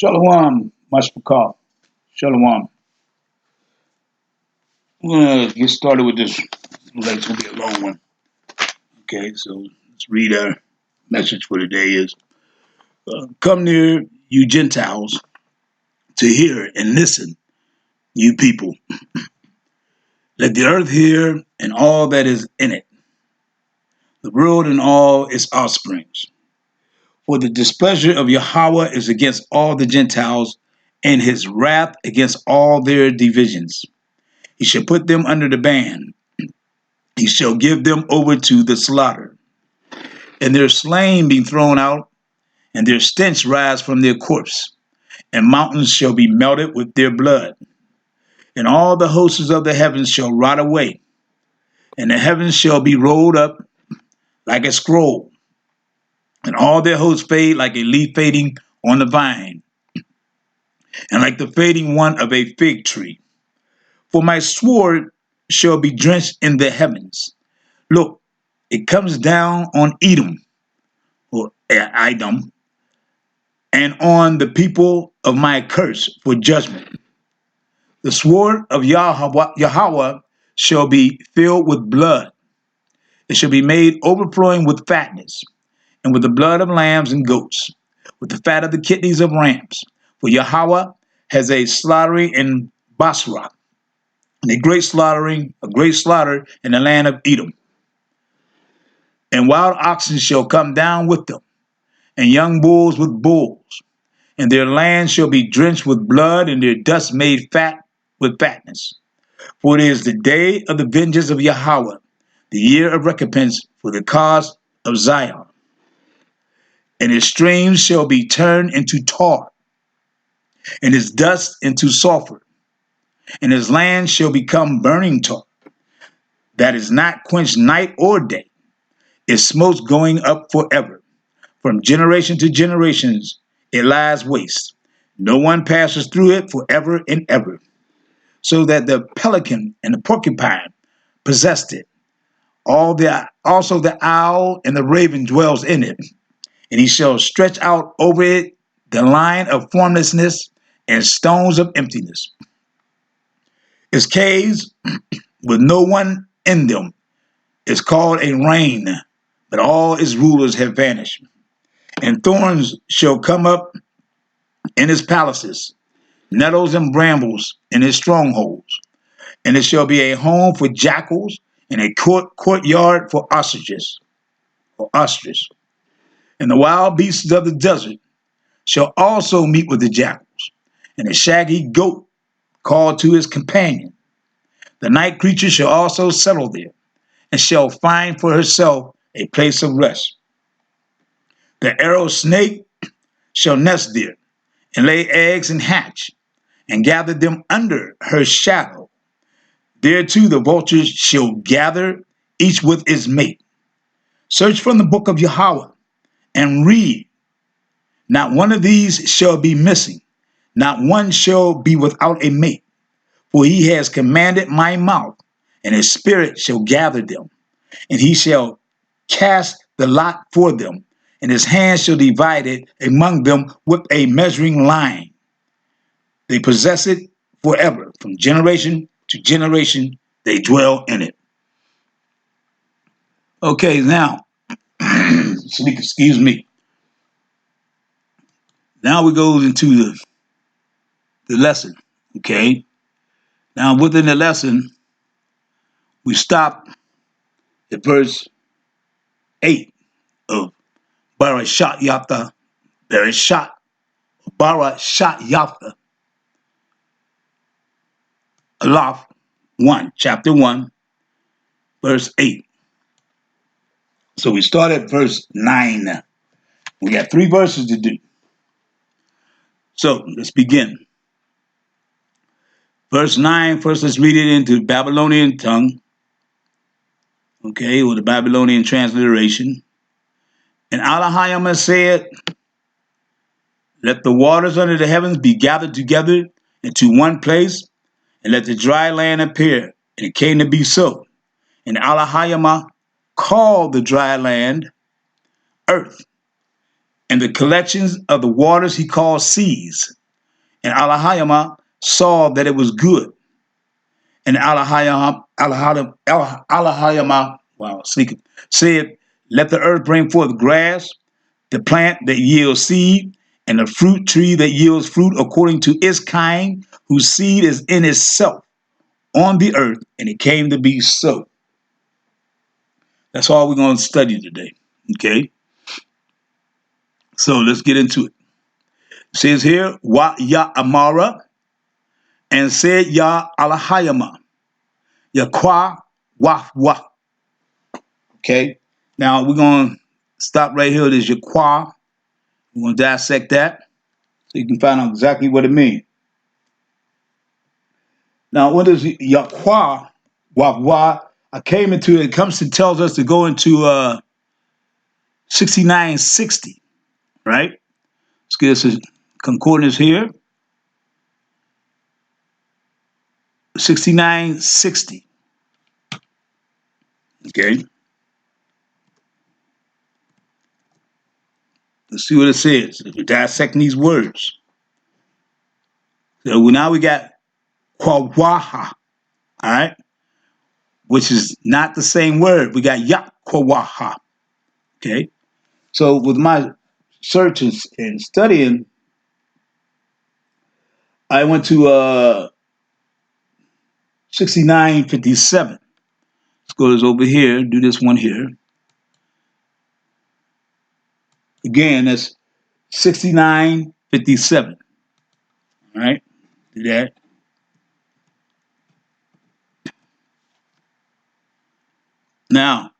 Shalom, Mashpakar. Shalom. I'm going to get started with this. Looks like it's going to be a long one. Okay, so let's read our message for today is, come near, you Gentiles, to hear and listen, you people. Let the earth hear and all that is in it, the world and all its offsprings. For the displeasure of Yahweh is against all the Gentiles, and his wrath against all their divisions. He shall put them under the ban. He shall give them over to the slaughter. And their slain be thrown out, and their stench rise from their corpse. And mountains shall be melted with their blood. And all the hosts of the heavens shall rot away. And the heavens shall be rolled up like a scroll. And all their hosts fade like a leaf fading on the vine. And like the fading one of a fig tree. For my sword shall be drenched in the heavens. Look, it comes down on Edom, or Edom, and on the people of my curse for judgment. The sword of Yahweh shall be filled with blood. It shall be made overflowing with fatness, and with the blood of lambs and goats, with the fat of the kidneys of rams. For Yahweh has a slaughtering in Basra, and a great slaughter in the land of Edom. And wild oxen shall come down with them, and young bulls with bulls. And their land shall be drenched with blood, and their dust made fat with fatness. For it is the day of the vengeance of Yahweh, the year of recompense for the cause of Zion. And his streams shall be turned into tar, and his dust into sulfur. And his land shall become burning tar, that is not quenched night or day. Its smoke going up forever. From generation to generations it lies waste. No one passes through it forever and ever. So that the pelican and the porcupine possessed it. Also the owl and the raven dwells in it. And he shall stretch out over it the line of formlessness and stones of emptiness. Its caves with no one in them is called a reign, but all its rulers have vanished. And thorns shall come up in his palaces, nettles and brambles in his strongholds. And it shall be a home for jackals and a courtyard for ostriches. And the wild beasts of the desert shall also meet with the jackals, and a shaggy goat called to his companion. The night creature shall also settle there, and shall find for herself a place of rest. The arrow snake shall nest there, and lay eggs and hatch, and gather them under her shadow. There too the vultures shall gather, each with its mate. Search from the book of Yahweh, and read. Not one of these shall be missing, not one shall be without a mate. For he has commanded my mouth, and his spirit shall gather them, and he shall cast the lot for them, and his hand shall divide it among them with a measuring line. They possess it forever, from generation to generation they dwell in it. Okay, now, excuse me. Now we go into the lesson, okay? Now within the lesson, we stop at verse 8 of Barashat Yatha, Alaf 1, chapter 1, verse 8. So we start at verse 9. We got 3 verses to do. So let's begin. Verse 9, first let's read it into Babylonian tongue, okay, or the Babylonian transliteration. And Elohim said, let the waters under the heavens be gathered together into one place, and let the dry land appear. And it came to be so. And Elohim called the dry land earth. and the collections of the waters he called seas. And Alahayama saw that it was good. And Alahayama, wow, speaking, said, let the earth bring forth grass, the plant that yields seed, and the fruit tree that yields fruit according to its kind, whose seed is in itself on the earth, and it came to be so. That's all we're going to study today. Okay? So let's get into it. It says here, Wa Ya Amara, and said Ya Alahayama, Yaqua Wah Wah. Okay? Now we're going to stop right here. There's Yaqua. We're going to dissect that so you can find out exactly what it means. Now, what is Yaqua Wah Wah? I came into it comes to tells us to go into 6960, right? Let's get us a concordance here. 6960. Okay. Let's see what it says. If we dissect these words. So now we got Kwawaha, all right? Which is not the same word. We got Yakwawaha. Okay. So with my search and studying, I went to 6957. Let's go this over here, do this one here. Again, that's 6957. All right, do that. Now,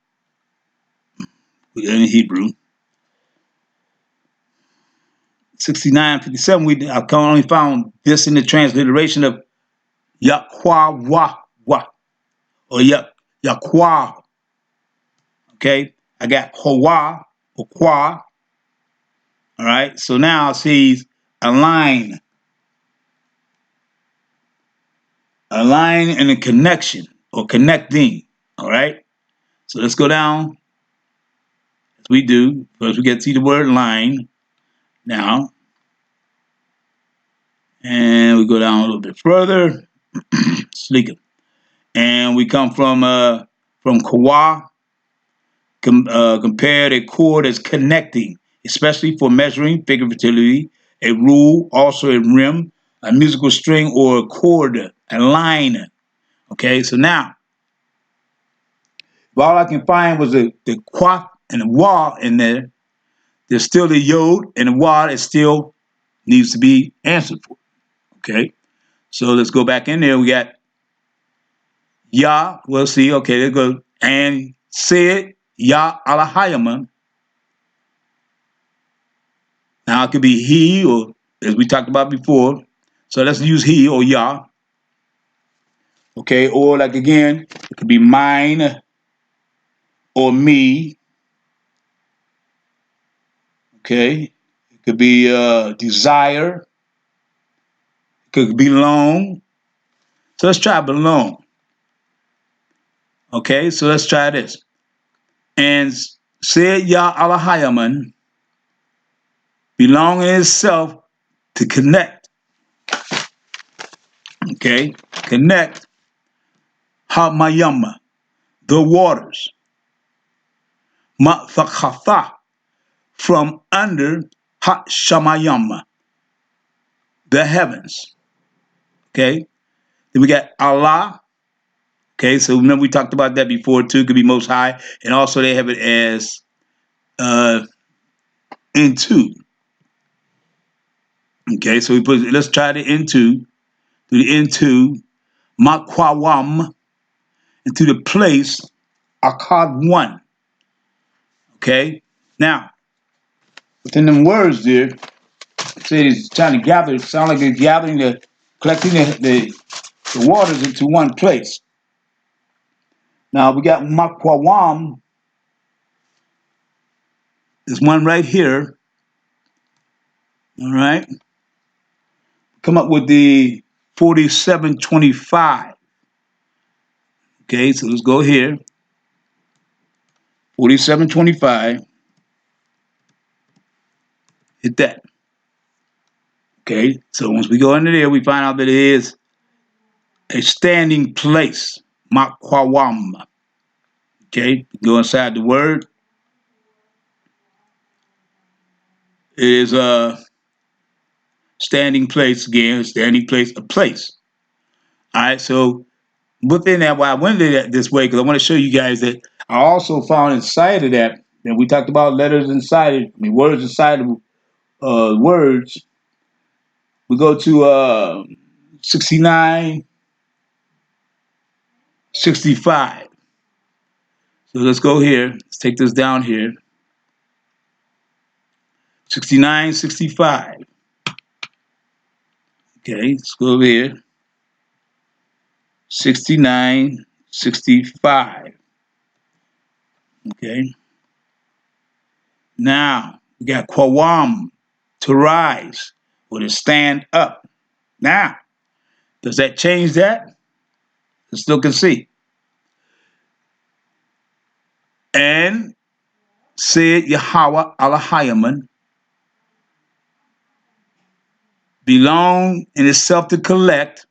we're in Hebrew. 6957, I only found this in the transliteration of Yaqua or Yaqua. Okay, I got Hawa or Qua. All right, so now it says align and a connection or connecting. All right, so let's go down as we do. First, we get to see the word line now, and we go down a little bit further. Sleeking, and we come from Kawa. Compared a chord as connecting, especially for measuring figuratively, a rule, also a rim, a musical string, or a chord, a line. Okay, so now, if all I can find was the qua and the wa in there, there's still the yod, and the wa is still needs to be answered for. Okay, so let's go back in there. We got ya, we'll see, okay, there goes, and said, Ya Alahayama. Now it could be he or as we talked about before. So let's use he or Yah. Okay, or like again, it could be mine or me. Okay, it could be desire. It could belong. So let's try belong. Okay, so let's try this. And said Yah Alahayaman, belong in itself to connect. Okay, connect Hamayama, the waters. Ma'thakhatha, from under Ha Shamayama, the heavens. Okay, then we got Allah. Okay, so remember we talked about that before too. It could be most high, and also they have it as into. Okay, so we put, let's try the into, do the into Makwawam, into the place Echad one. Okay, now within them words there, it says it's trying to gather. It sounds like it's gathering collecting the waters into one place. Now we got Makwawam. There's one right here. All right. Come up with the 4725. Okay, so let's go here. 4725. Get that. Okay, so once we go into there, we find out that it is a standing place. Makwawam. Okay, go inside the word. It is a standing place again, standing place, a place. All right, so within that, why I went into that this way, because I want to show you guys that I also found inside of that we talked about letters inside, words inside of words. We go to 69, 65. So let's go here. Let's take this down here. 69, 65. Okay, let's go over here. 69, 65. Okay. Now, we got Qawam, to rise, or to stand up. Now, does that change that? Let's look and see. And said Yahweh Alahayaman, belong in itself to collect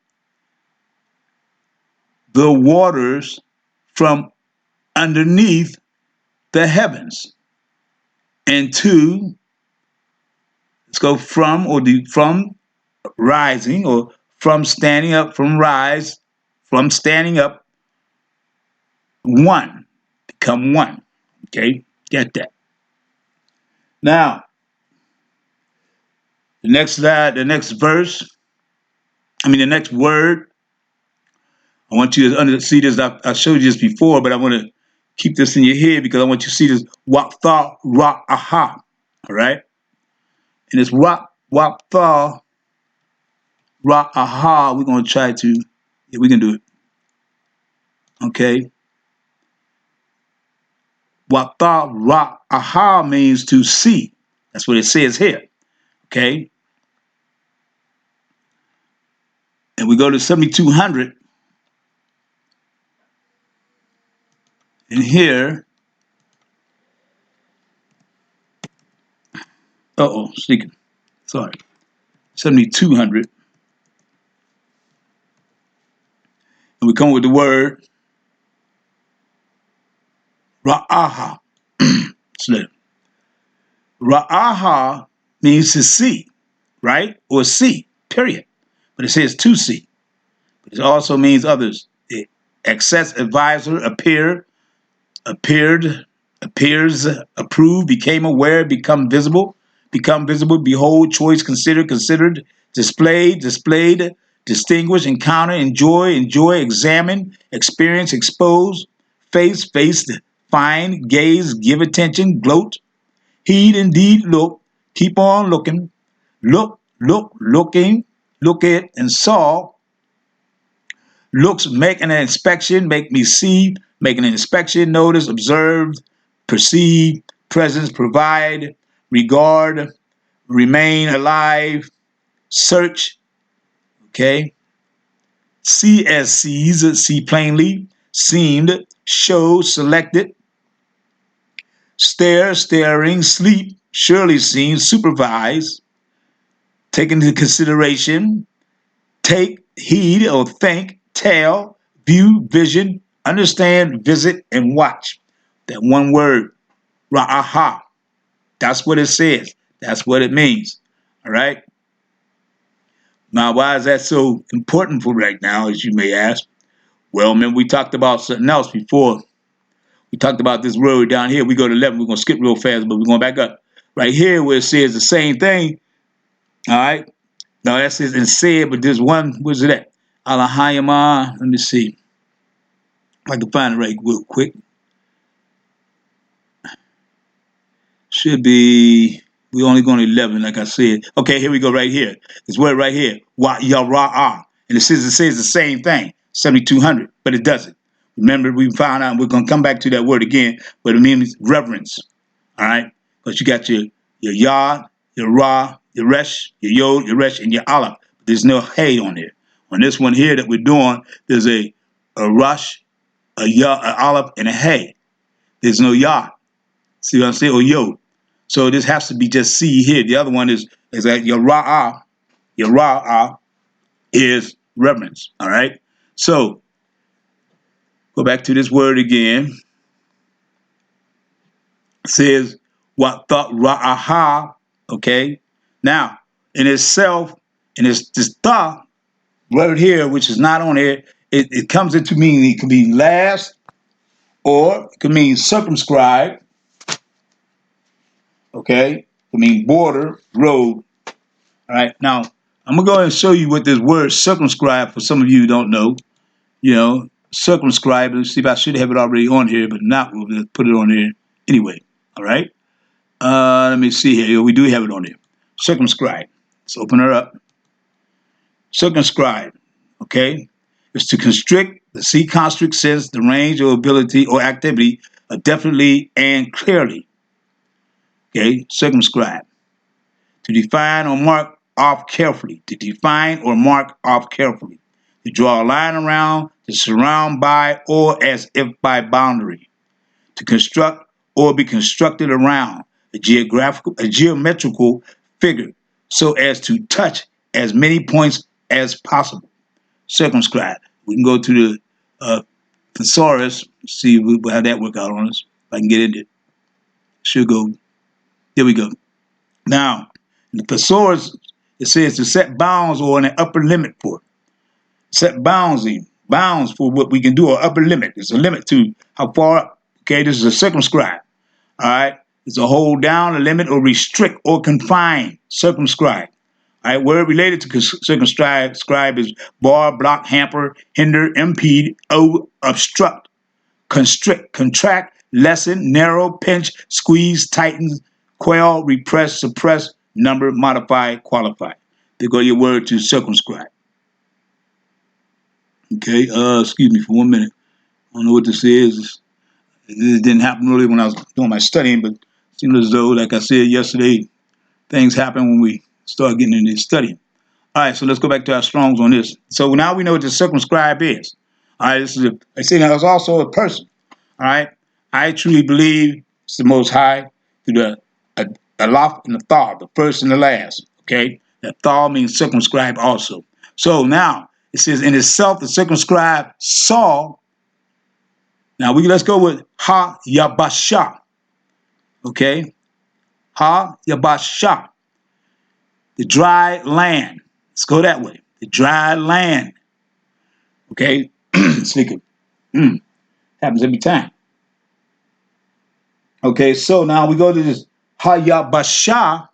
the waters from underneath the heavens. And two, let's go from, or the from rising, or from standing up, from rise, from standing up, one, become one. Okay, get that. Now, the next verse, the next word, I want you to see this. I showed you this before, but I want to keep this in your head because I want you to see this. Waqtha ra'aha. All right? And it's waqtha ra'aha. We're going to try to, yeah, we can do it. Okay? Waqtha ra'aha means to see. That's what it says here. Okay? And we go to 7200. And here, sneaking. Sorry. 7200. And we come with the word Ra'aha. Ra'aha means to see, right? Or see, period. But it says to see. But it also means others. Access, advisor, appeared, appears, approved, became aware, become visible, behold, choice, considered, displayed, distinguish, encounter, enjoy, examine, experience, expose, face, find, gaze, give attention, gloat, heed, indeed, look, keep on looking, looking, look at, and saw, looks, making an inspection, make me see, making an inspection, notice, observed, perceive, presence, provide, regard, remain alive, search, okay, see as sees, see plainly, seemed, show, selected, stare, staring, sleep, surely seen, supervise, take into consideration, take heed or think, tell, view, vision, understand, visit, and watch. That one word, ra'aha. That's what it says. That's what it means. All right? Now, why is that so important for right now, as you may ask? Well, remember we talked about something else before. We talked about this word down here. We go to 11. We're going to skip real fast, but we're going back up. Right here where it says the same thing. All right? Now, that says and said, but there's one, where's it at? Alahayama. Let me see. If I can find it right real quick. Should be, we only going to 11, like I said. Okay, here we go right here. This word right here, wa yara'ah. And it says the same thing, 7200, but it doesn't. Remember, we found out, we're going to come back to that word again, but it means reverence. All right? Because you got your yah, your ra, your resh, your yod, your resh, and your aleph. There's no hay on there. On this one here that we're doing, there's a rush, a yah, an aleph, and a hay. There's no yah. See what I'm saying? Or yod. So this has to be just C here. The other one is that Yara'ah. Yara'ah is reverence. All right. So go back to this word again. It says what the Ra'aha. Okay. Now in itself, and it's this the word here, which is not on here, it comes into meaning. It can be last, or it can mean circumscribed. Okay. It can mean border, road. All right. Now I'm gonna go ahead and show you what this word circumscribed, for some of you who don't know. Circumscribe. Let's see if I should have it already on here, but not. We'll just put it on here anyway. All right. Let me see here. We do have it on here. Circumscribe. Let's open her up. Circumscribe. Okay. It's to constrict. The C constrict says the range or ability or activity definitely and clearly. Okay. Circumscribe. To define or mark off carefully. To define or mark off carefully. To draw a line around, to surround by, or as if by boundary. To construct or be constructed around a geometrical figure so as to touch as many points as possible. Circumscribe. We can go to the thesaurus, see how that work out on us. If I can get into it. Should go. There we go. Now, in the thesaurus, it says to set bounds or an upper limit for. Set bounds for what we can do, or upper limit. There's a limit to how far up. Okay, this is a circumscribe. All right, it's a hold down, a limit, or restrict, or confine. Circumscribe. All right, word related to circumscribe is bar, block, hamper, hinder, impede, obstruct, constrict, contract, lessen, narrow, pinch, squeeze, tighten, quell, repress, suppress, number, modify, qualify. There go your word to circumscribe. Okay, excuse me for 1 minute. I don't know what this is. This didn't happen really when I was doing my studying, but it seemed as though, like I said yesterday, things happen when we start getting into studying. All right, so let's go back to our Strongs on this. So now we know what the circumscribe is. All right, this is I say now it's also a person. All right, I truly believe it's the Most High through the Alaf and the Thar, the first and the last. Okay, that Thar means circumscribe also. So now it says in itself the circumscribed saw. Now let's go with Ha Yabasha. Okay, Ha Yabasha. The dry land. Let's go that way. The dry land. Okay, sneaker. Happens every time. Okay, so now we go to this Ha Yabasha,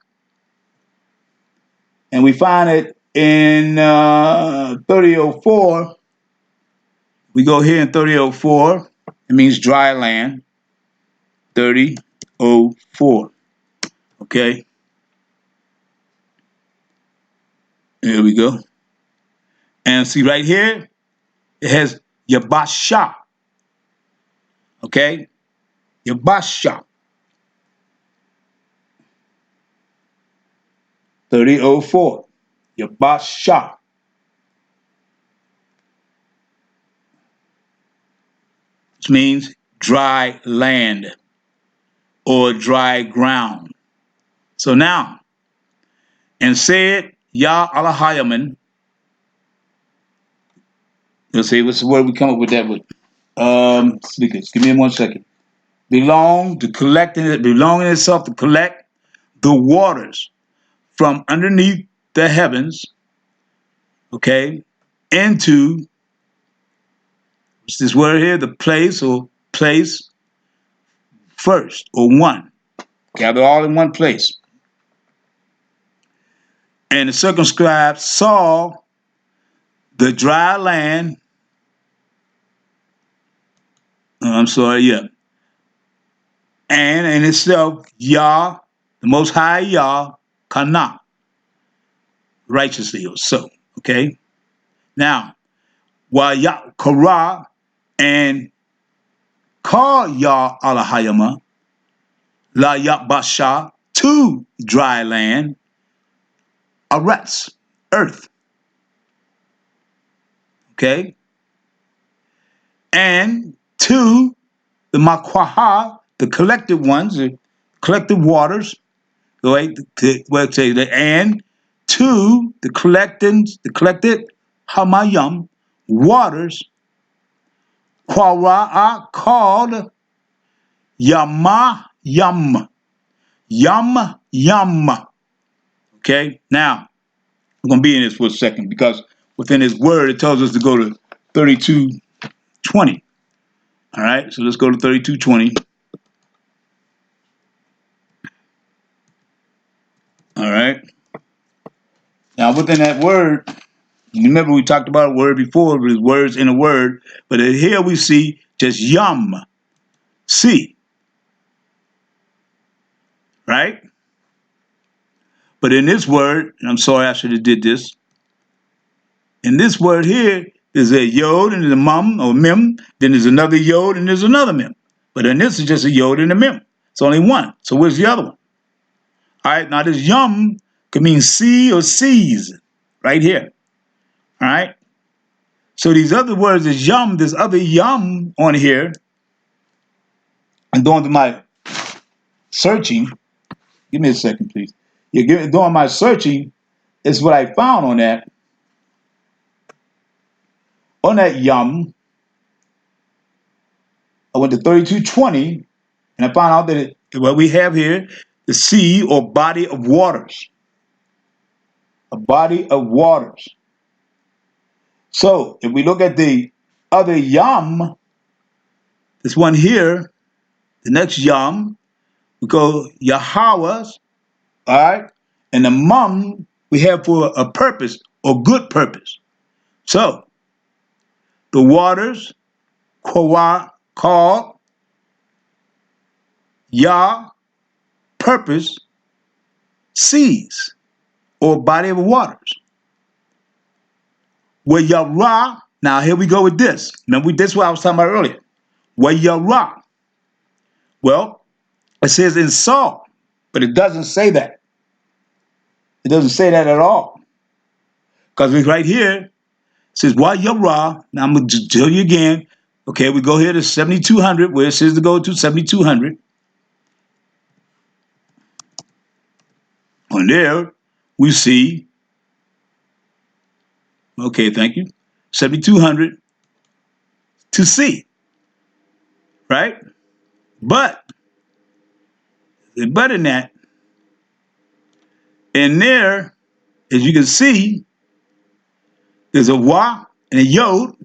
and we find it in 3004. We go here in 3004. It means dry land. 3004. Okay. There we go. And see right here, it has Yabasha. Okay? Yabasha. 3004. Yabasha. Which means dry land or dry ground. So now, and said Yah Alahayaman. Let's see, what's the word we come up with that with? Speakers, give me 1 second. Belong in itself to collect the waters from underneath the heavens, okay, into what's this word here? The place or place first or one. Gather all in one place. And the circumscribed saw the dry land. I'm sorry, yeah. And in itself, Yah, the Most High Yah, Kana, righteously or so. Okay? Now, while Yah Kara and call Yah Alahayama, La Yabasha, to dry land, Aretz, earth. Okay? And to the Makwaha, the collected ones, the collected waters, Right? Well, say the and to the collected hamayam waters Quara called Yama Yam. Yum Yum. Okay? Now, I'm going to be in this for a second because within this word it tells us to go to 32:20. All right? So let's go to 32:20. All right? Now, within that word, remember we talked about a word before, but there's words in a word. But here we see just yum. See. Right? But in this word, and I'm sorry I should have did this. In this word here, there's a yod and there's a mum or mem. Then there's another yod and there's another mem. But in this is just a yod and a mem. It's only one. So where's the other one? All right. Now this yum could mean see or sees. Right here. All right. So these other words is yum. There's other yum on here. I'm doing my searching. Give me a second, please. Doing my searching is what I found on that. On that yum, I went to 32:20, and I found out that what we have here, the sea or body of waters. A body of waters. So if we look at the other yum, this one here, the next yum, we go Yahweh's, all right? And the mum we have for a purpose or good purpose. So the waters called Yah, purpose, seas or body of waters. Where Yara, now here we go with this. Remember, this is what I was talking about earlier. Where Yara. Well, it says in Saul, but it doesn't say that. It doesn't say that at all. Because it's right here. It says, why Yara. Now I'm going to tell you again. Okay, we go here to 7200, where it says to go to 7200. On there, we see, okay, thank you, 7200 to see, right? But in that, in there, as you can see, there's a wa and a yod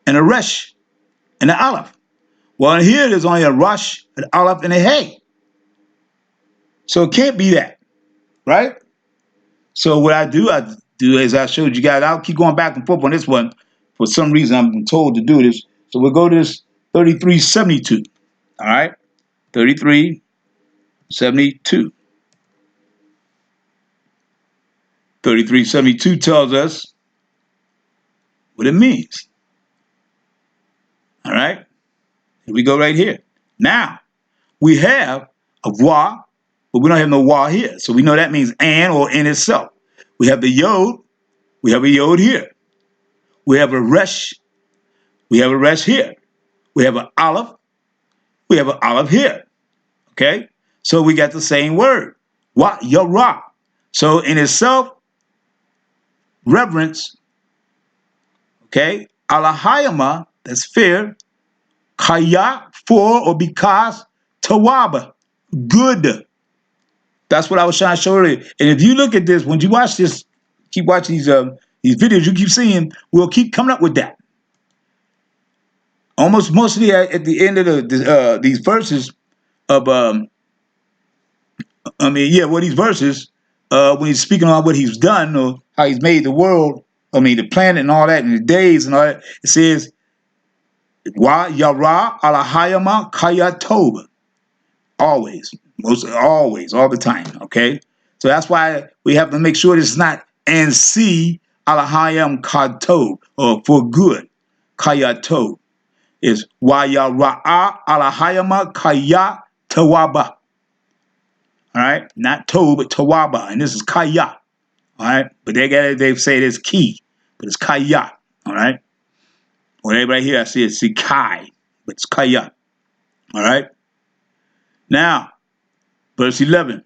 and a resh and an aleph. Well, in here, there's only a rush, an aleph, and a hey. So it can't be that, right? So what I do as I showed you guys, I'll keep going back and forth on this one. For some reason, I'm told to do this. So we'll go to this 3372. All right? 3372. 3372 tells us what it means. All right? Here we go right here. Now, we have a wa, but we don't have no wa here. So we know that means and or in itself. We have the yod. We have a yod here. We have a resh. We have a resh here. We have an aleph. We have an aleph here. Okay? So we got the same word. Wa, yara. So in itself, reverence. Okay? Alahayama, that's fear. Kaya, for or because. Tawaba, good. That's what I was trying to show earlier. And if you look at this, when you watch this, keep watching these videos, you keep seeing, we'll keep coming up with that. Almost mostly at the end of these verses of, these verses, when he's speaking on what he's done or how he's made the world, the planet and all that, and the days and all that, it says, Wa yara alahayama kayatoba. Always. Always, all the time, okay? So that's why we have to make sure it's not and see alahayam kato or for good. Kayato is waya ra'a alahayama kaya tawaba. All right, not to, but tawaba, and this is kaya. All right, but they say it's key, but it's kaya. All right, well, everybody here I see it's kai, but it's kaya. All right, now. Verse 11.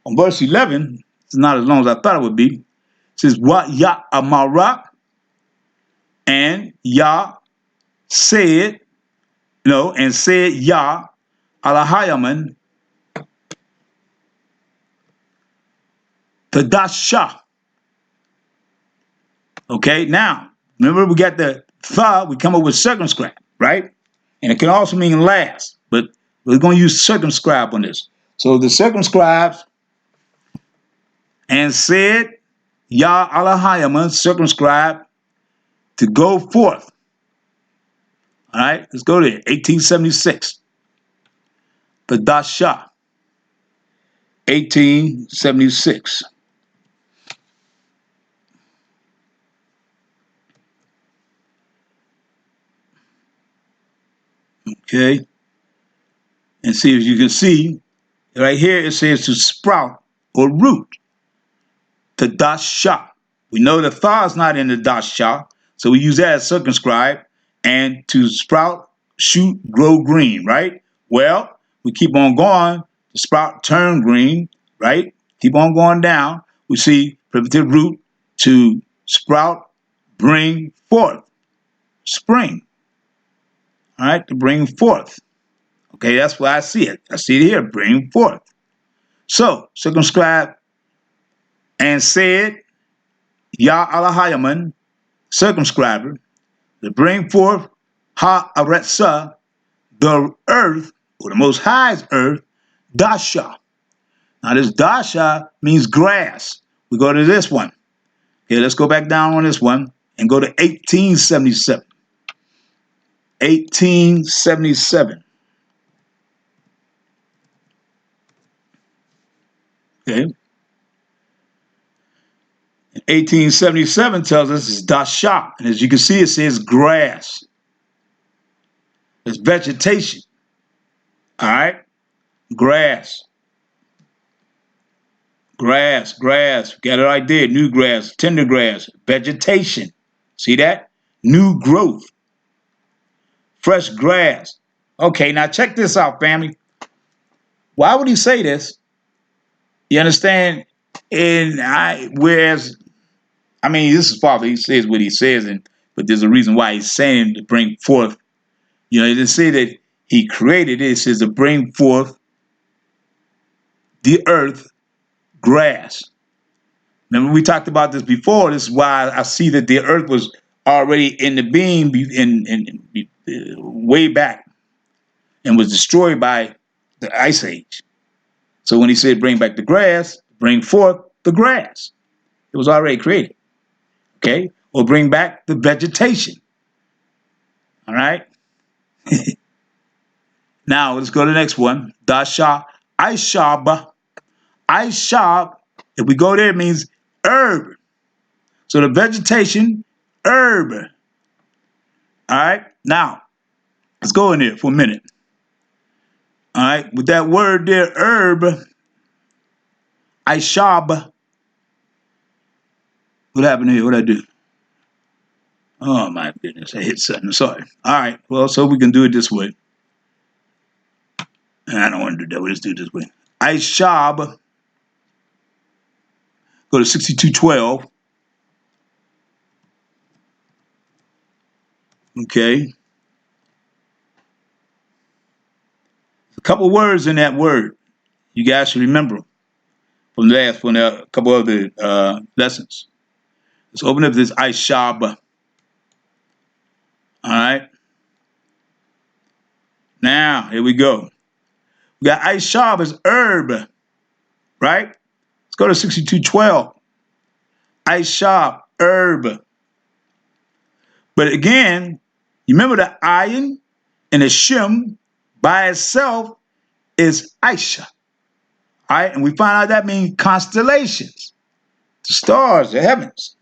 On verse 11, it's not as long as I thought it would be. It says, Wa Ya Amara, and Yah said, and said Yah Alahayaman Tadasha. Okay, now, remember we got the tha, we come up with circumscribe, right? And it can also mean last, but we're going to use circumscribe on this. So the circumscribes and said Yah Alahayaman, circumscribe, to go forth. All right, let's go there. 1876. The Dasha. 1876. Okay. And see, as you can see, right here it says to sprout or root. The Dasha. We know the tha is not in the Dasha, so we use that as circumscribe. And to sprout, shoot, grow green, right? Well, we keep on going. The sprout turn green, right? Keep on going down. We see primitive root to sprout, bring forth. Spring. All right, to bring forth. Okay, that's why I see it. I see it here, bring forth. So, circumscribe and said, Yah Alahayaman, circumscriber, to bring forth Ha-aretsa, the earth, or the Most High's earth, Dasha. Now this Dasha means grass. We go to this one. Okay, let's go back down on this one and go to 1877. 1877. Okay. 1877 tells us it's Dasha. And as you can see, it says grass. It's vegetation. All right? Grass. Grass, grass. Got it right there. New grass, tender grass, vegetation. See that? New growth. Fresh grass. Okay, now check this out, family. Why would he say this? You understand? This is Father. He says what he says, but there's a reason why he's saying to bring forth. He didn't say that he created it. It says to bring forth the earth, grass. Remember, we talked about this before. This is why I see that the earth was already in the being way back and was destroyed by the Ice Age. So when he said bring back the grass, bring forth the grass. It was already created. Okay? Or bring back the vegetation. All right? Now, let's go to the next one. Dasha, Aishab. Aishab, if we go there, it means herb. So the vegetation, herb. All right? Now, let's go in there for a minute. All right? With that word there, herb, Aishab. What happened here? What did I do? Oh, my goodness. I hit something. Sorry. All right. Well, so we can do it this way. I don't want to do that. Let's do it this way. Aishab. Go to 6212. Okay. A couple words in that word. You guys should remember from a couple of the lessons. Let's open up this Aishab. All right. Now, here we go. We got Aishab as herb, right? Let's go to 6212. Aishab, herb. But again, you remember the ayin and the shim by itself is Aisha. All right, and we find out that means constellations, the stars, the heavens.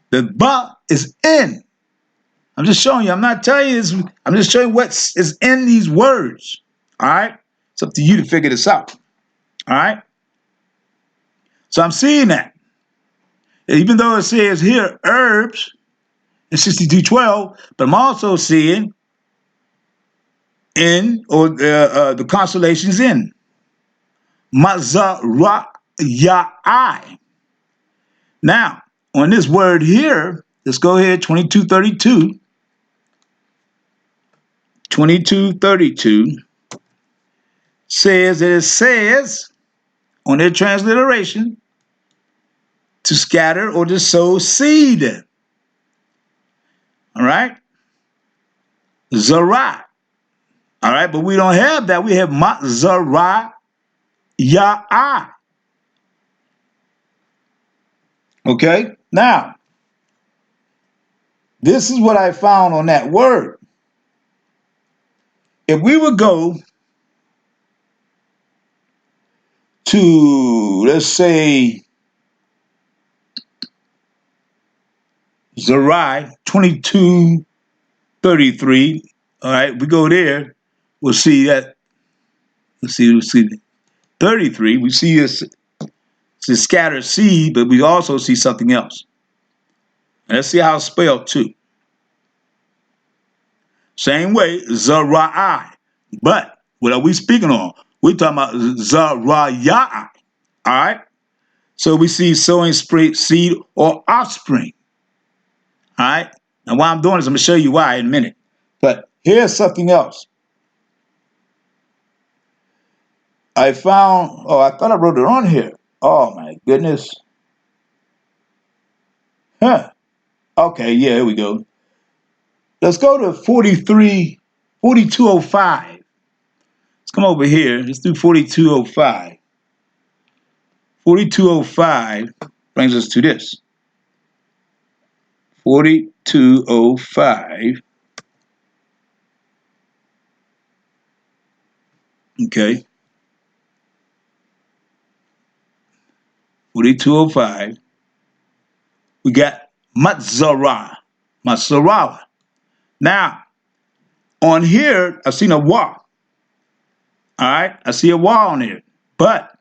The ba is in. I'm just showing you. I'm not telling you this. I'm just showing you what is in these words. All right? It's up to you to figure this out. All right? So I'm seeing that. Even though it says here herbs in 6212, but I'm also seeing in, or the constellations in. Mazara Ya'ai. Now, on this word here, let's go ahead, 2232. 2232 says that it says on their transliteration to scatter or to sow seed. All right? Zara. All right, but we don't have that. We have Zara Ya'ai. Okay? Now, this is what I found on that word. If we would go to, let's say, Zerai 2233, all right, we go there, we'll see that, we'll see 33, we see it's a scattered seed, but we also see something else. And let's see how it's spelled too. Same way, Zerai. But what are we speaking on? We're talking about Zerayah. All right? So we see sowing seed or offspring. All right? Now, what I'm doing is I'm going to show you why in a minute. But here's something else. I found, I thought I wrote it on here. Oh, my goodness. Huh. Okay, yeah, here we go. Let's go to 4205. Let's come over here. Let's do 4205. 4205 brings us to this. 4205. Okay. 4205. We got Matzara. Matzara. Now, on here, I've seen a wall. All right? I see a wall on here. But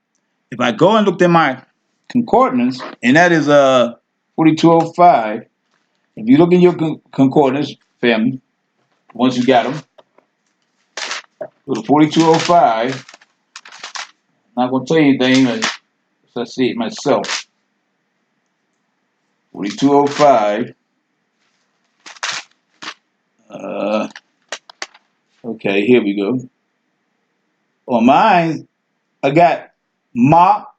if I go and look at my concordance, and that is 4205, if you look in your concordance, family, once you got them, go to 4205. I'm not going to tell you anything unless I see it myself. 4205. Okay, here we go. On mine, I got Ma-za-wa-ra,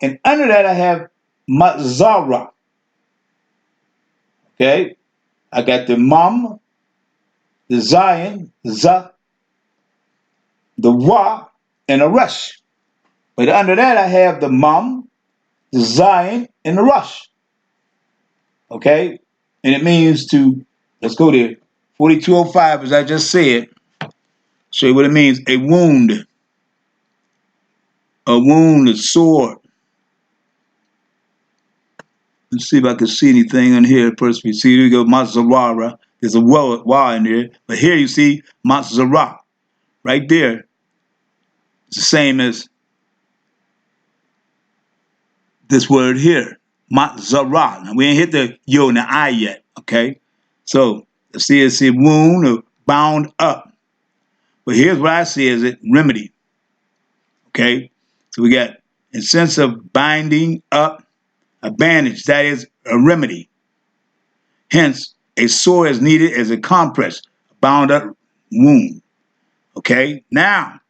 and under that I have Ma-za-ra. Okay? I got the Mum, the Zion, Za, the Wa, and a Rush. But under that I have the Mum, the Zion, and the Rush. Okay? And it means to, let's go there. 4205, as I just said, show you what it means. A wound. A wound, a sword. Let's see if I can see anything in here. First we see, here we go, Matzara. There's a wa in there. But here you see Matzara. Right there. It's the same as this word here. Matzara. Now we ain't hit the yo and the I yet. Okay? So let's see, it's a wound or bound up. But here's what I see as it remedy. Okay? So we got a sense of binding up, a bandage, that is a remedy. Hence, a sore is needed as a compress, a bound up wound. Okay? Now,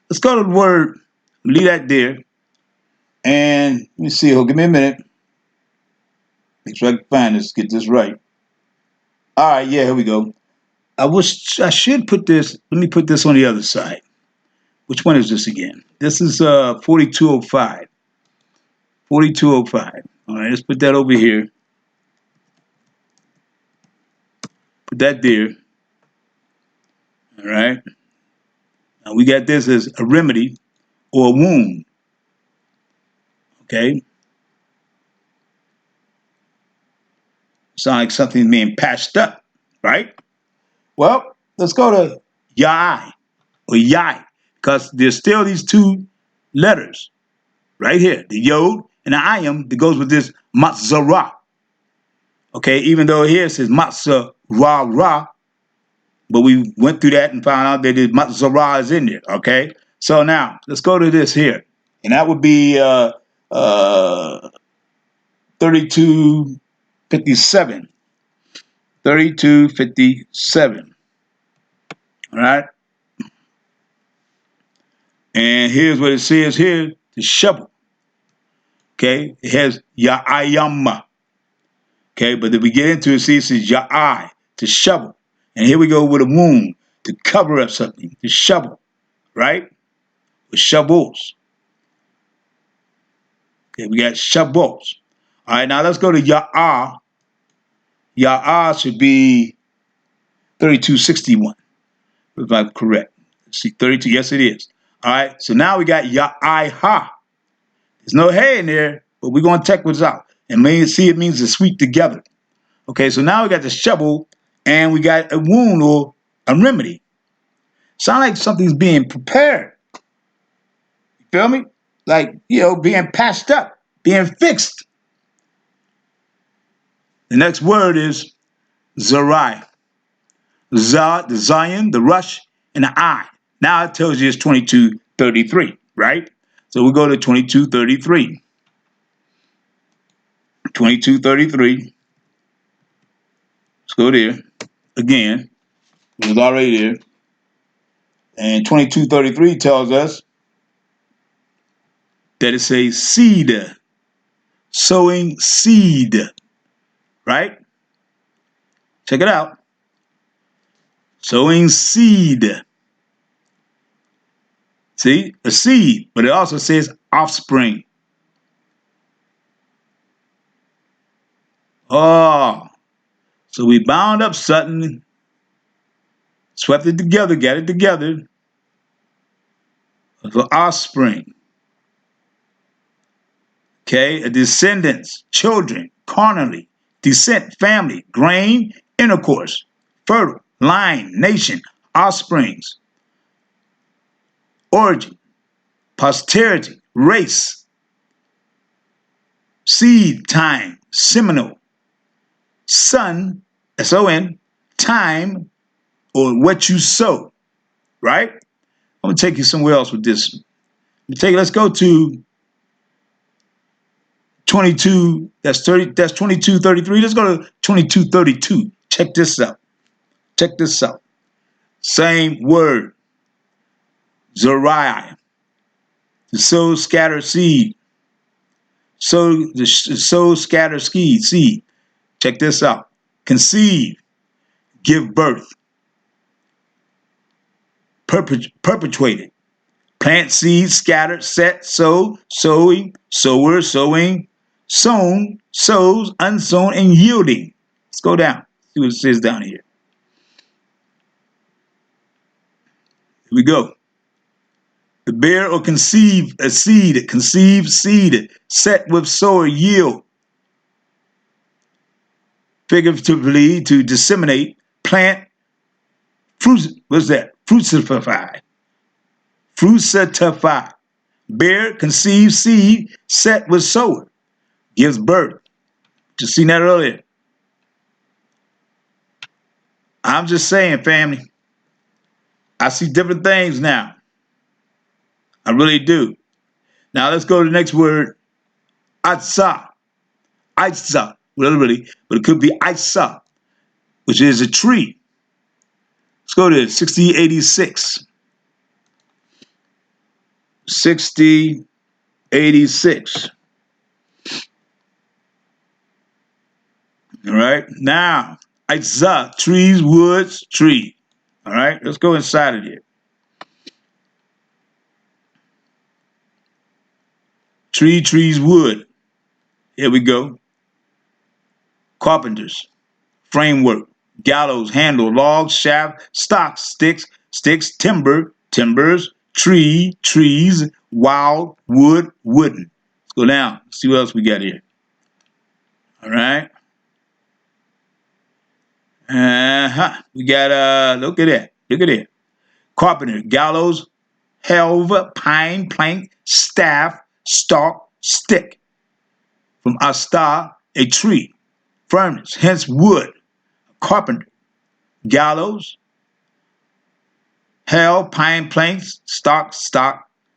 let's go to the word, leave that there. And let me see, give me a minute. Make sure I can find this, get this right. All right, yeah, here we go. I should put this, let me put this on the other side. Which one is this again? This is 4205. 4205. All right, let's put that over here. Put that there. All right. Now we got this as a remedy or a wound. Okay. Sound like something being patched up, right? Well, let's go to Yai or Yai, because there's still these two letters right here, the Yod and the Ayam that goes with this Matzara. Okay, even though here it says Matzara, but we went through that and found out that the Matzara is in there. Okay, so now let's go to this here. and that would be 3257. 3257. All right. And here's what it says here: the shovel. Okay, it has Ya'ayama. Okay, but if we get into it, see, it says Ya'ai, to shovel. And here we go with a wound, to cover up something, to shovel, right? With shovels. Okay, we got shovels. All right, now let's go to Ya'ah. Ya'ah should be 3261, if I'm correct. Let's see, 32, yes it is. All right, so now we got Ya'ai-ha. There's no hay in there, but we're going to check what's out. And see, it means to sweep together. Okay, so now we got the shovel, and we got a wound or a remedy. Sound like something's being prepared. You feel me? Like, being patched up, being fixed. The next word is Zerai. The Zion, the rush, and the I. Now it tells you it's 2233, right? So we go to 2233. 2233. Let's go there. Again, it was already there. And 2233 tells us that it's a seed. Sowing seed. Right? Check it out. Sowing seed. See? A seed. But it also says offspring. Oh. So we bound up something, swept it together, got it together for offspring. Okay, a descendants, children, carnally, descent, family, grain, intercourse, fertile, line, nation, offsprings, origin, posterity, race, seed, time, seminal, son, S-O-N, time, or what you sow, right? I'm going to take you somewhere else with this. Let's go to 22, that's 2233. Let's go to 2232. Check this out. Check this out. Same word. Zerai. To sow, scatter seed. Sow, scatter seed. Check this out. Conceive. Give birth. Perpetuated. Plant seed, scattered, set, sow, sowing, sower, sowing, sown, sows, unsown, and yielding. Let's go down. See what it says down here. Here we go. To bear or conceive a seed, conceive seed, set with sower, yield. Figuratively, to disseminate, plant, fruit, what's that? Fruitify. Fruitify. Bear, conceive, seed, set with sower. Gives birth. Just seen that earlier. I'm just saying, family. I see different things now. I really do. Now let's go to the next word. Atsa. Itza. Literally, but it could be Itza, which is a tree. Let's go to 6086. 6086. All right. Now, Itza, trees, woods, tree. All right. Let's go inside of it. Tree, trees, wood. Here we go. Carpenters, framework, gallows, handle, logs, shaft, stocks, sticks, timber, timbers, tree, trees, wild, wood, wooden. Let's go down. See what else we got here. All right. We got, look at that. Look at that. Carpenter, gallows, helve, pine, plank, staff, stalk, stick. From asta, a tree. Furnace, hence wood. Carpenter, gallows, helve, pine, planks, stock,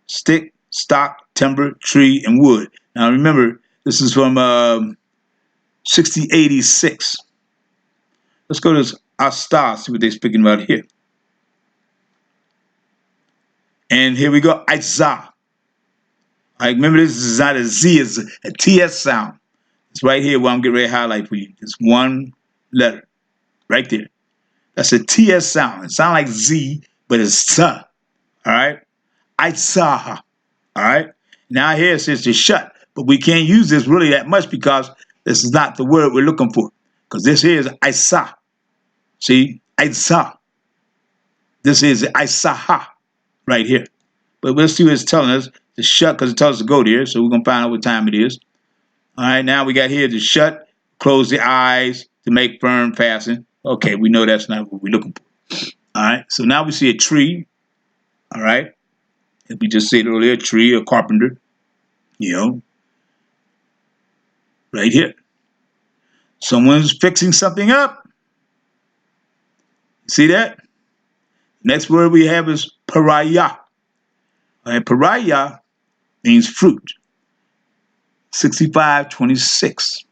stick, stock, timber, tree, and wood. Now remember, this is from 6086. Let's go to Asta, see what they're speaking about here. And here we go, Aitzah. All right, remember this is not a Z, it's a TS sound. It's right here where I'm getting ready to highlight for you. It's one letter, right there. That's a TS sound. It sounds like Z, but it's Sa. All right? Aitzah. All right? Now here it says to shut, but we can't use this really that much because this is not the word we're looking for. Because this here is Aitzah. See? Aitzah. This is Aitzah right here. But let's see what it's telling us. To shut, because it tells us to go there, so we're going to find out what time it is. All right, now we got here to shut, close the eyes, to make firm, fasten. Okay, we know that's not what we're looking for. All right, so now we see a tree. All right, if we just said earlier, a tree, a carpenter, you know, right here. Someone's fixing something up. See that? Next word we have is pariah. All right, pariah means fruit. 6526.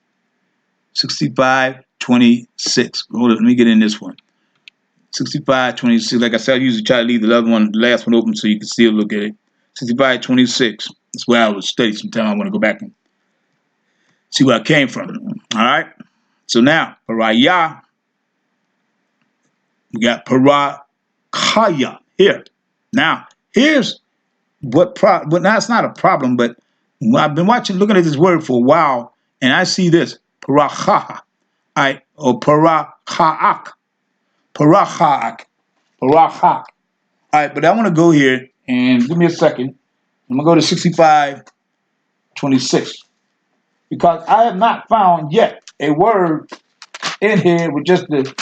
6526. Hold on, let me get in this one. 6526. Like I said, I usually try to leave the other one, the last one open so you can still look at it. 6526. That's where I would study sometime. I want to go back and see where I came from. All right. So now, pariah. We got parakaya here. Now, here's now it's not a problem, but I've been looking at this word for a while, and I see this paracha, or parachaak, parachaak. All right, but I want to go here and give me a second. I'm gonna go to 6526 because I have not found yet a word in here with just the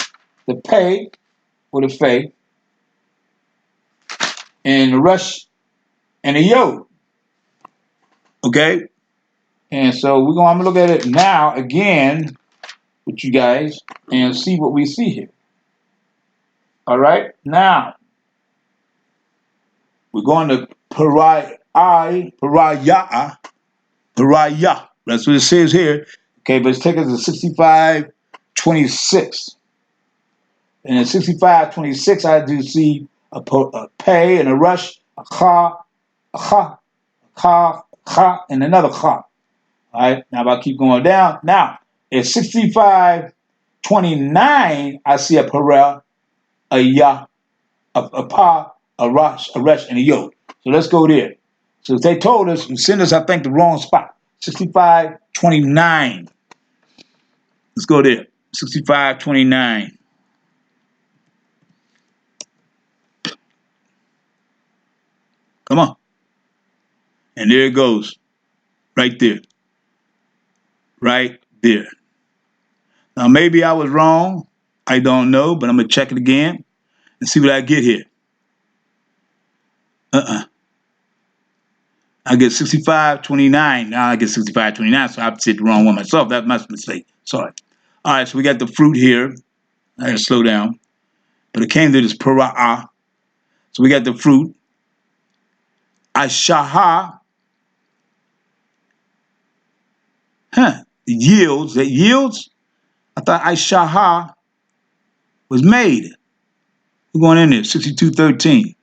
pay or the fay and the rush and a yo. Okay? And so I'm gonna look at it now again with you guys and see what we see here. All right? Now we're going to paraya. That's what it says here. Okay, but it's taking us to 6526. And in 6526, I do see a pay and a rush, a cha, and another cha. All right, now if I keep going down, now at 6529, I see a parel, a ya, a pa, a rush, and a yo. So let's go there. So they told us, and send us, I think, the wrong spot. 6529. Let's go there. 6529. Come on. And there it goes. Right there. Right there. Now, maybe I was wrong. I don't know, but I'm going to check it again and see what I get here. I get 6529. Now I get 6529, so I said the wrong one myself. That's my mistake. Sorry. All right, so we got the fruit here. I got to slow down. But it came to this para'ah. So we got the fruit. Ashaha. The yields. That yields? I thought Ashaha was made. We're going in there. 6213.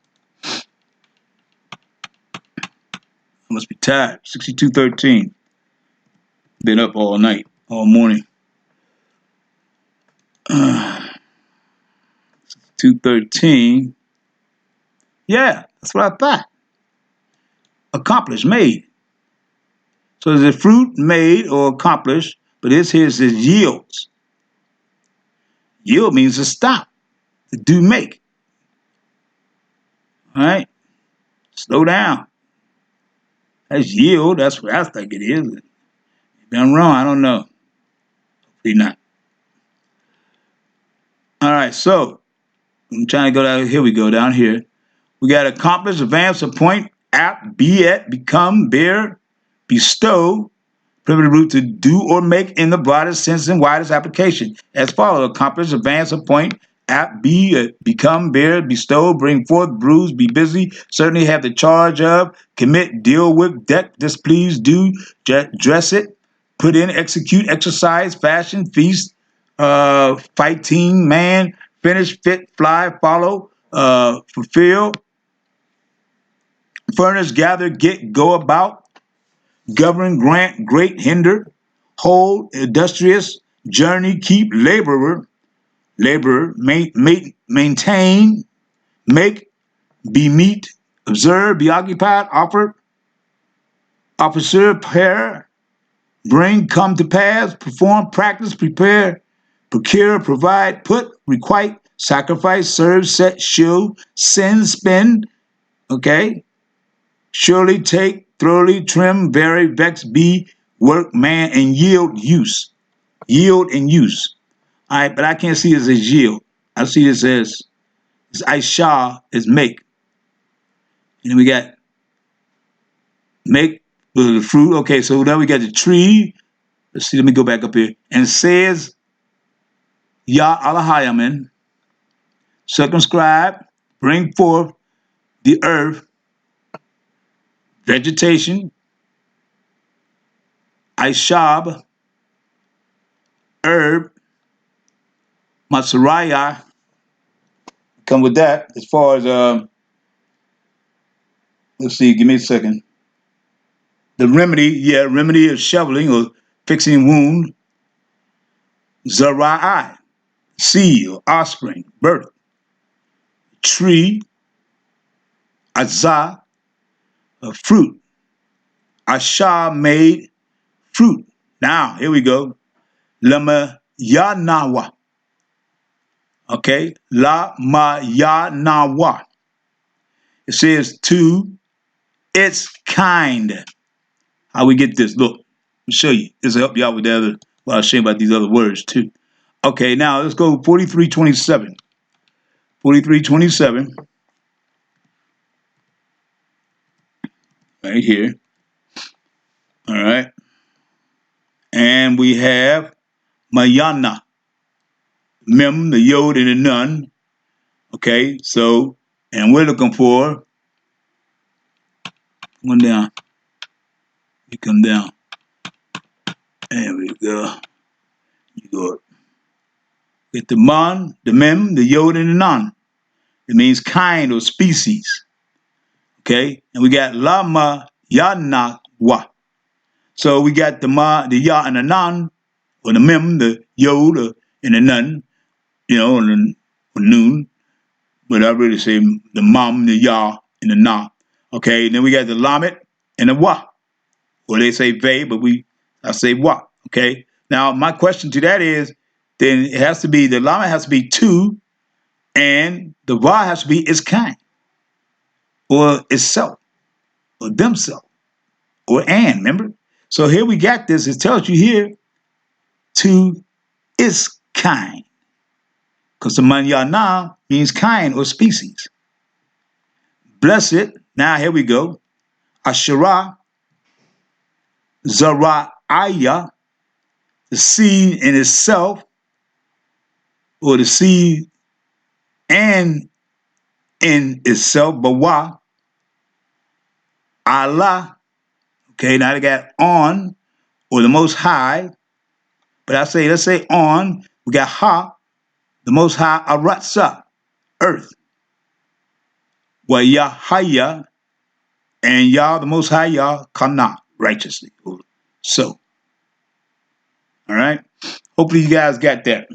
I must be tired. 6213. Been up all night, all morning. 213. Yeah, that's what I thought. Accomplished, made. So there's a fruit made or accomplished, but this here says yields. Yield means to stop, to do make. All right? Slow down. That's yield. That's what I think it is. Maybe I'm wrong. I don't know. Hopefully not. All right, so I'm trying to go down. Here we go, down here. We got accomplish, advance, appoint, apt, be at, become, bear, bestow, primitive root to do or make in the broadest sense and widest application. As follows: accomplish, advance, appoint, become, bear, bestow, bring forth, bruise, be busy, certainly have the charge of, commit, deal with, deck, displease, do, dress it, put in, execute, exercise, fashion, feast, fighting, man, finish, fit, fly, follow, fulfill, furnish, gather, get, go about, govern, grant, great, hinder, hold, industrious, journey, keep, laborer, maintain, make, be meet, observe, be occupied, offer, officer, pair, bring, come to pass, perform, practice, prepare, procure, provide, put, requite, sacrifice, serve, set, show, send, spend, okay? Surely take, thoroughly, trim, vary, vex, be, work, man, and yield, use. Yield and use. All right, but I can't see this as yield. I see this as Aisha is make. And then we got make with the fruit. Okay, so now we got the tree. Let's see, let me go back up here. And says Ya Alahayaman, circumscribe, bring forth the earth, vegetation, Aishab, herb, Matsuriah. Come with that as far as let's see, give me a second. The remedy of shoveling or fixing wound. Zara'i, seed or offspring, birth. Tree, Azah, a fruit. Asha made fruit. Now, here we go. Lama Yanawa. Okay, La Yanawa. It says to its kind. How we get this? Look, let me show you. This will help you out with the other. Well, I'll show you about these other words too. Okay, now let's go 4327. 4327. Right here. All right. And we have Mayana. Mem, the yod, and the nun. Okay, so, and we're looking for one down. You come down. There we go. You go. Get the man, the mem, the yod, and the nun. It means kind or species. Okay, and we got lama yana wa. So we got the ma, the ya, and the nun, or the mem, the yod, and the nun. You know, or noon. But I really say the mom, the ya, and the na. Okay, and then we got the lamet and the wa. Or they say ve, but I say wa. Okay. Now my question to that is, then it has to be the lamet has to be two, and the wa has to be its kind, or itself, or themselves, or and. Remember. So here we got this. It tells you here to its kind, because the man ya na means kind or species. Blessed. Now here we go. Asherah, Zara'aya, the seed in itself, or the seed and in itself, Bawa, Allah. Okay, now they got on, or the Most High. But let's say on, we got Ha, the Most High, Aratsa, earth. Wa Yahaya, and Yah, the Most High, Yah, Kana, righteously. So, all right. Hopefully you guys got that.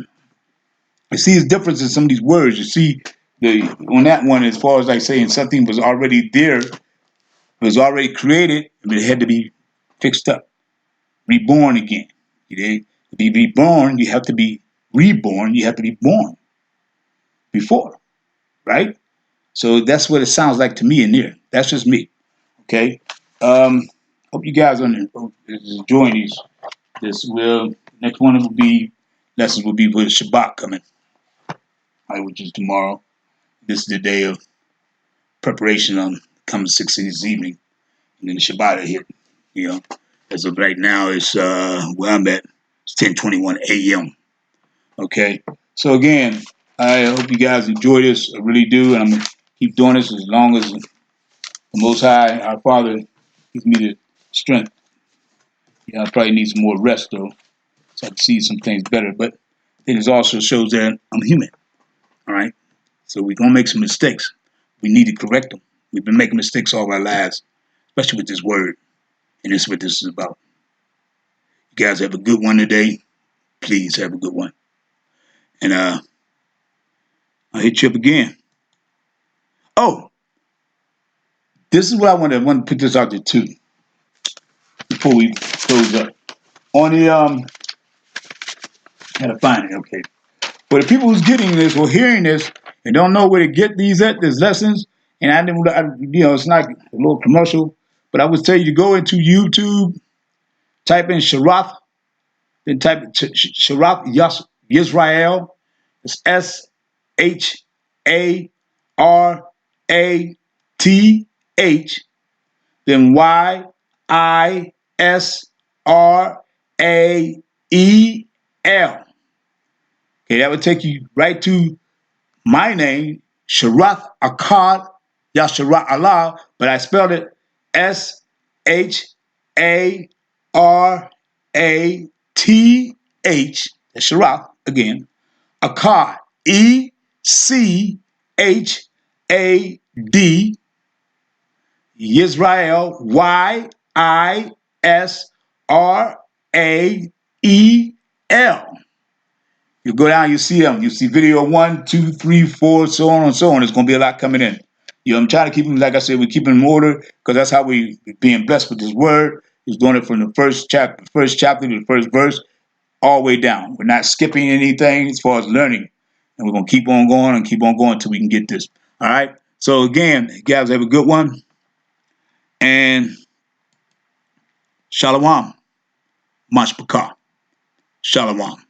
You see the difference in some of these words. You see on that one, as far as like saying something was already there, was already created, but it had to be fixed up, reborn again. To be reborn, you have to be reborn. You have to be born before, right? So that's what it sounds like to me in there. That's just me. Okay. Hope you guys are enjoying these. Next one will be lessons will be with Shabbat coming, which is tomorrow. This is the day of preparation on coming 6 this evening, and then the Shabbat will hit. You know, as of right now, it's where I'm at. It's 10:21 a.m. Okay, so again, I hope you guys enjoy this. I really do, and I'm gonna keep doing this as long as the Most High, our Father, gives me the strength. Yeah, I probably need some more rest though, so I can see some things better. But it also shows that I'm human. All right, so we're gonna make some mistakes. We need to correct them. We've been making mistakes all our lives, especially with this word, and this is what this is about. You guys have a good one today. Please have a good one, and I'll hit you up again. Oh, this is what I want to put this out there too before we close up. On the how to find it? Okay, for the people who's getting this or hearing this and don't know where to get these lessons, and I didn't, it's not a little commercial, but I would tell you to go into YouTube, type in Sharath, then type Sharath Yisrael. It's Sharath, then Yisrael. Okay, that would take you right to my name, Sharath Echad, Yasharat Allah, but I spelled it Sharath, Sharath again, Echad, Echad, Yisrael, Yisrael. You go down, you see them. You see video 1, 2, 3, 4, so on and so on. There's going to be a lot coming in. I'm trying to keep them, like I said, we keep them in order because that's how we being blessed with this word. He's doing it from the first chapter to the first verse, all the way down. We're not skipping anything as far as learning. And we're going to keep on going until we can get this. All right? So again, guys, have a good one. And Shalom. Mashpaka. Shalom.